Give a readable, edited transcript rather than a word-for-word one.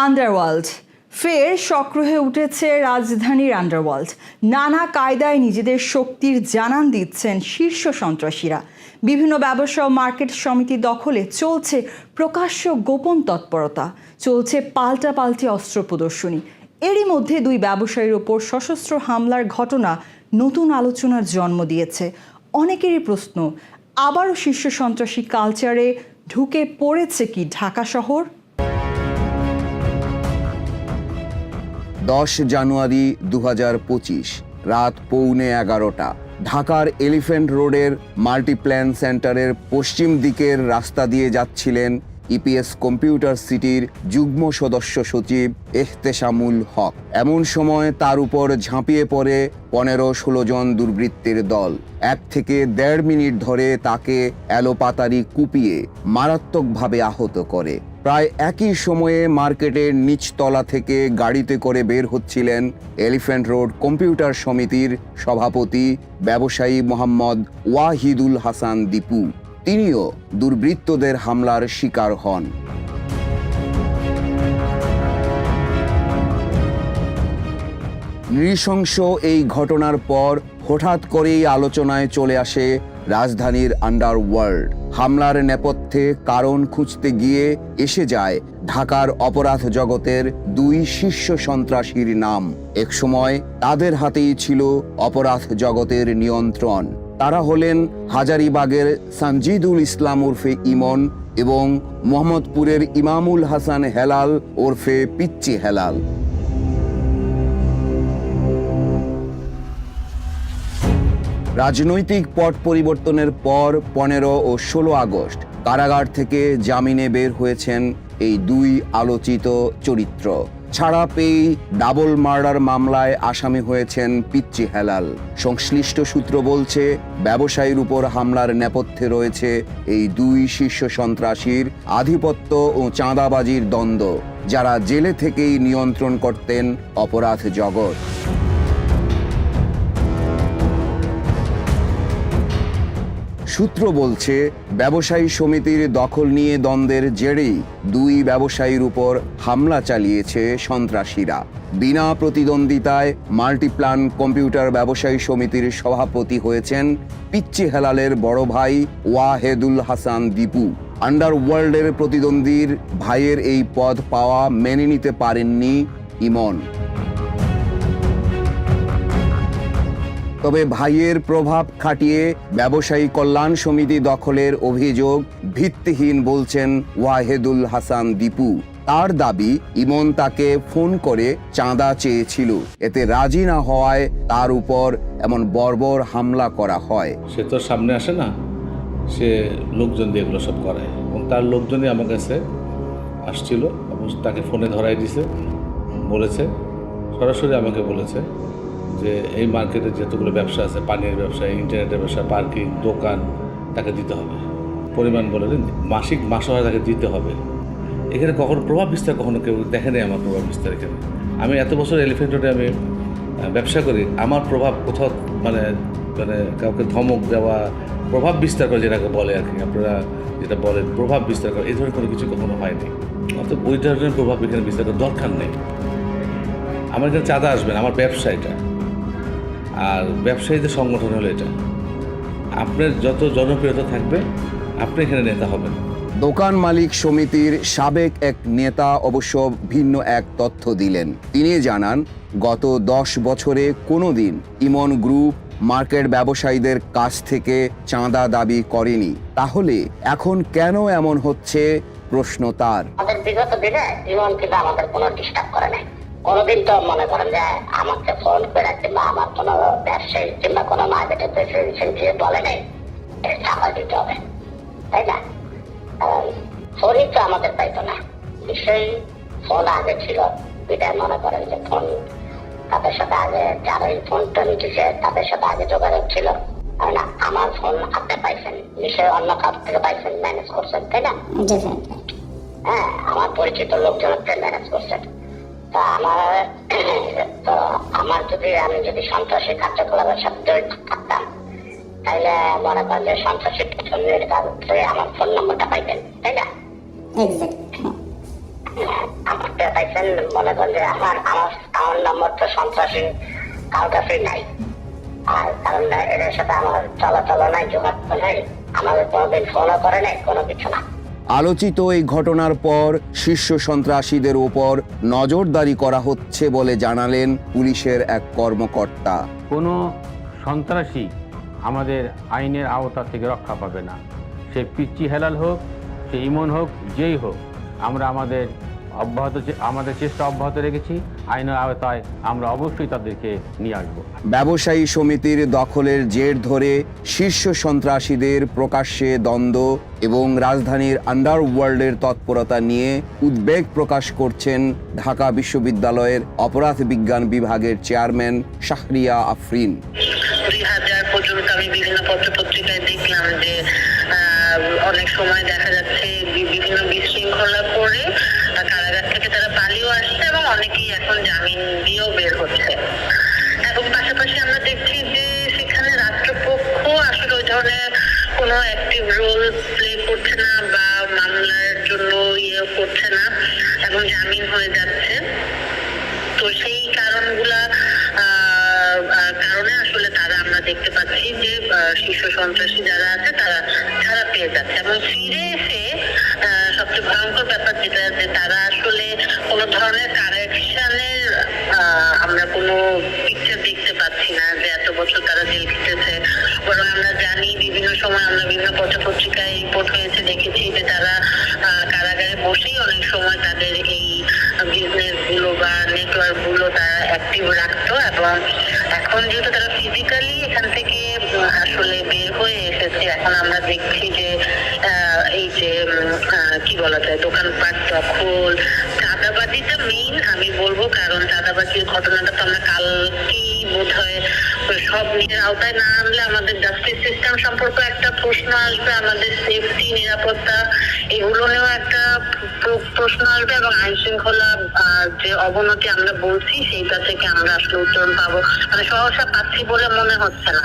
Underworld ফের সক্রিয় হয়ে উঠেছে রাজধানীর আন্ডারওয়ার্ল্ড। নানা কায়দায় নিজেদের শক্তির জানান দিচ্ছেন শীর্ষ সন্ত্রাসীরা। বিভিন্ন ব্যবসা ও মার্কেট সমিতি দখলে চলছে প্রকাশ্য গোপন তৎপরতা, চলছে পাল্টাপাল্টি অস্ত্র প্রদর্শনী। এরই মধ্যে দুই ব্যবসায়ীর ওপর সশস্ত্র হামলার ঘটনা নতুন আলোচনার জন্ম দিয়েছে। অনেকেরই প্রশ্ন, আবারও শীর্ষ সন্ত্রাসী কালচারে ঢুকে পড়েছে কি ঢাকা শহর? 10 জানুয়ারি 2025 রাত 11:15 ঢাকার এলিফ্যান্ট রোডের মাল্টিপ্ল্যান সেন্টারের পশ্চিম দিকের রাস্তা দিয়ে যাচ্ছিলেন ইপিএস কম্পিউটার সিটির যুগ্ম সদস্য সচিব এহতেশামুল হক। এমন সময় তার উপর ঝাঁপিয়ে পড়ে 15-16 জন দুর্বৃত্তের দল। 1 থেকে 1.5 মিনিট ধরে তাকে এলোপাতাড়ি কুপিয়ে মারাত্মকভাবে আহত করে। প্রায় একই সময়ে মার্কেটের নিচতলা থেকে গাড়িতে করে বের হচ্ছিলেন এলিফ্যান্ট রোড কম্পিউটার সমিতির সভাপতি ব্যবসায়ী মোহাম্মদ ওয়াহিদুল হাসান দীপু। তিনিও দুর্বৃত্তদের হামলার শিকার হন। নৃশংস এই ঘটনার পর হঠাৎ করেই আলোচনায় চলে আসে রাজধানীর আন্ডারওয়ার্ল্ড। হামলার নেপথ্যে কারণ খুঁজতে গিয়ে এসে যায় ঢাকার অপরাধ জগতের দুই শীর্ষ সন্ত্রাসীর নাম। একসময় তাদের হাতেই ছিল অপরাধ জগতের নিয়ন্ত্রণ। তারা হলেন হাজারীবাগের সানজিদুল ইসলাম ওরফে ইমন এবং মোহাম্মদপুরের ইমামুল হাসান হেলাল ওরফে পিচ্চি হেলাল। রাজনৈতিক পট পরিবর্তনের পর 15 ও 16 আগস্ট কারাগার থেকে জামিনে বের হয়েছেন এই দুই আলোচিত চরিত্র। ছাড়া পেয়ে ডাবল মার্ডার মামলায় আসামি হয়েছেন পিচ্চি হেলাল। সংশ্লিষ্ট সূত্র বলছে, ব্যবসায়ীর উপর হামলার নেপথ্যে রয়েছে এই দুই শীর্ষ সন্ত্রাসীর আধিপত্য ও চাঁদাবাজির দ্বন্দ্ব, যারা জেলে থেকেই নিয়ন্ত্রণ করতেন অপরাধ জগৎ। সূত্র বলছে, ব্যবসায়ী সমিতির দখল নিয়ে দ্বন্দ্বের জেরেই দুই ব্যবসায়ীর উপর হামলা চালিয়েছে সন্ত্রাসীরা। বিনা প্রতিদ্বন্দ্বিতায় মাল্টিপ্ল্যান কম্পিউটার ব্যবসায়ী সমিতির সভাপতি হয়েছেন পিচ্চি হেলালের বড় ভাই ওয়াহেদুল হাসান দীপু। আন্ডারওয়ার্ল্ডের প্রতিদ্বন্দ্বীর ভাইয়ের এই পদ পাওয়া মেনে নিতে পারেননি ইমন। তবে ভাইয়ের প্রভাব খাটিয়ে ব্যবসায়ী কল্যাণ সমিতি দখলের অভিযোগ ভিত্তিহীন বলছেন ওয়াহেদুল হাসান দীপু। তার দাবি, ইমন তাকে ফোন করে চাঁদা চেয়েছিল, এতে রাজি না হওয়ায় তার উপর এমন বর্বর হামলা করা হয়। সে তো সামনে আসে না, সে লোকজন দিয়ে এগুলো সব করায় এবং তার লোকজনই আমার কাছে আসছিল এবং তাকে ফোনে ধরাই দিছে, বলেছে সরাসরি আমাকে বলেছে যে এই মার্কেটে যতগুলো ব্যবসা আছে, পানির ব্যবসা, ইন্টারনেটের ব্যবসা, পার্কিং, দোকান, তাকে দিতে হবে পরিমাণ বলে দিন, মাসিক মাসহারা তাকে দিতে হবে। এখানে কখনো প্রভাব বিস্তার কখনো কেউ দেখে নেই আমার প্রভাব বিস্তার। এখানে আমি এত বছর এলিফ্যান্ট রোডে আমি ব্যবসা করি, আমার প্রভাব কোথাও মানে মানে কাউকে ধমক দেওয়া, প্রভাব বিস্তার করে যেটাকে বলে আর কি, আপনারা যেটা বলেন প্রভাব বিস্তার করে, এই ধরনের কোনো কিছু কখনো হয়নি। অর্থাৎ ওই ধরনের প্রভাব এখানে বিস্তার করার দরকার নেই। আমার এখানে চাঁদা আসবে না, আমার ব্যবসা এটা, আর ব্যবসায়ীদের সংগঠন হলো এটা। আপনার যত জনপ্রিয়তা থাকবে আপনি এখানে নেতা হবেন। দোকান মালিক সমিতির সাবেক এক নেতা অবশ্য ভিন্ন এক তথ্য দিলেন। তিনি জানান, গত 10 বছরে কোনোদিন ইমন গ্রুপ মার্কেট ব্যবসায়ীদের কাছ থেকে চাঁদা দাবি করেনি। তাহলে এখন কেন এমন হচ্ছে প্রশ্ন তার। আমাদের বিগত দিনে ইমন কিন্তু আমাদের কোনো ডিস্টার্ব করে নাই। কোনোদিন তো মনে করেন যে আমাকে ফোন করে কিংবা আমার কোনো ব্যবসায়ী কিংবা কোনো মার্কেটের প্রেসিডেন্ট গিয়ে বলে নেই টাকা দিতে হবে, তাই না? ফোনই তো আমাদের পাইতো না। নিশ্চয়ই ফোন আগে ছিল, এটা মনে করেন যে ফোন তাদের সাথে আগে যারা এই ফোনটা নিতেছে তাদের সাথে আগে যোগাযোগ ছিল। না, আমার ফোন আপনি পাইছেন, নিশ্চয়ই অন্য কারোর থেকে পাইছেন, ম্যানেজ করছেন, তাই না? হ্যাঁ, আমার পরিচিত লোকজনের থেকে ম্যানেজ করছেন। আমার যদি আমি যদি সন্ত্রাসী কার্যকলাপের সাথে জড়িত থাকতাম, তাহলে মনে করেন যে সন্ত্রাসী আমার ফোন নম্বরটা পাইতেন, তাই না? আমাকে পাইছেন, মনে করেন যে আমার নম্বর তো সন্ত্রাসী কারোর কাছেই নাই। আর কারণ এদের সাথে আমার চলাচল নাই, যোগাযোগ নাই, আমাদের কোনোদিন ফোনও করে নাই, কোনো কিছু না। আলোচিত এই ঘটনার পর শীর্ষ সন্ত্রাসীদের ওপর নজরদারি করা হচ্ছে বলে জানালেন পুলিশের এক কর্মকর্তা। কোনো সন্ত্রাসী আমাদের আইনের আওতা থেকে রক্ষা পাবে না। সে পিচ্চি হেলাল হোক, সে ইমন হোক, যেই হোক, আমরা আমাদের চেষ্টা অব্যাহত রেখেছি। আইনের আওতায় আমরা অবশ্যই তাদেরকে নিয়ে আসবো। ব্যবসায়ী সমিতির দখলের জের ধরে শীর্ষ সন্ত্রাসীদের প্রকাশ্যে দ্বন্দ্ব এবং রাজধানীর আন্ডারওয়ার্ল্ডের তৎপরতা নিয়ে উদ্বেগ প্রকাশ করছেন ঢাকা বিশ্ববিদ্যালয়ের অপরাধ বিজ্ঞান বিভাগের চেয়ারম্যান শাহরিয়া আফরিন। 2000 পর্যন্ত আমি বিভিন্ন পত্রপত্রিকায় দেখলাম যে অনেক সময় দেখা যাচ্ছে বিভিন্ন বিশৃঙ্খলা করে কারাগার থেকে তারা পালিয়েও আসছে এবং অনেকেই এখন জামিন দিয়েও বের হচ্ছে। এবং পাশাপাশি আমরা দেখছি যে সেখানে রাষ্ট্রপক্ষ আসলে ওই ধরনের কোনো অ্যাক্টিভ রোল প্লে করছে না বা মামলার জন্য করছে না এবং জামিন হয়ে যাচ্ছে। তো সেই কারণে আসলে আমরা দেখতে পাচ্ছি যে শীর্ষ সন্ত্রাসী যারা আছে তারা ছাড়া পেয়ে যাচ্ছে এবং ফিরে এসে সবচেয়ে ভয়ঙ্কর ব্যাপার যেটা, যে তারা আসলে কোনো ধরনের কারেকশনের আমরা কোনো পিকচার দেখতে পাচ্ছি না যে এত বছর তারা জেল খেটেছে। বরং আমরা জানি বিভিন্ন সময় আমরা বিভিন্ন পত্রপত্রিকায় রিপোর্ট হয়েছে, দেখেছি যে তারা কারাগারে বসেই অনেক সময় তাদের এই বিজনেস গুলো বা নেটওয়ার্ক গুলো তারা অ্যাক্টিভ রাখতো। এবং এখন যেহেতু তারা ফিজিক্যালি এখান থেকে আসলে বের হয়ে এসেছে, এখন আমরা দেখছি যে এই যে কি বলা যায়, দোকানপাট দখল, চাঁদাবাজিটা মেইন আমি বলবো। কারণ চাঁদাবাজির ঘটনাটা তো আমরা কালকেই বোধ হয় সব নিজের আওতায় না আনলে আমাদের জাস্টিস সিস্টেম সম্পর্কে একটা প্রশ্ন আসবে, আমাদের সেফটি, নিরাপত্তা এগুলো নিয়েও একটা প্রশ্ন আসবে এবং আইন শৃঙ্খলা যে অবনতি আমরা বলছি সেইটা থেকে আমরা আসলে উত্তরণ পাবো, মানে সহসা পাচ্ছি বলে মনে হচ্ছে না।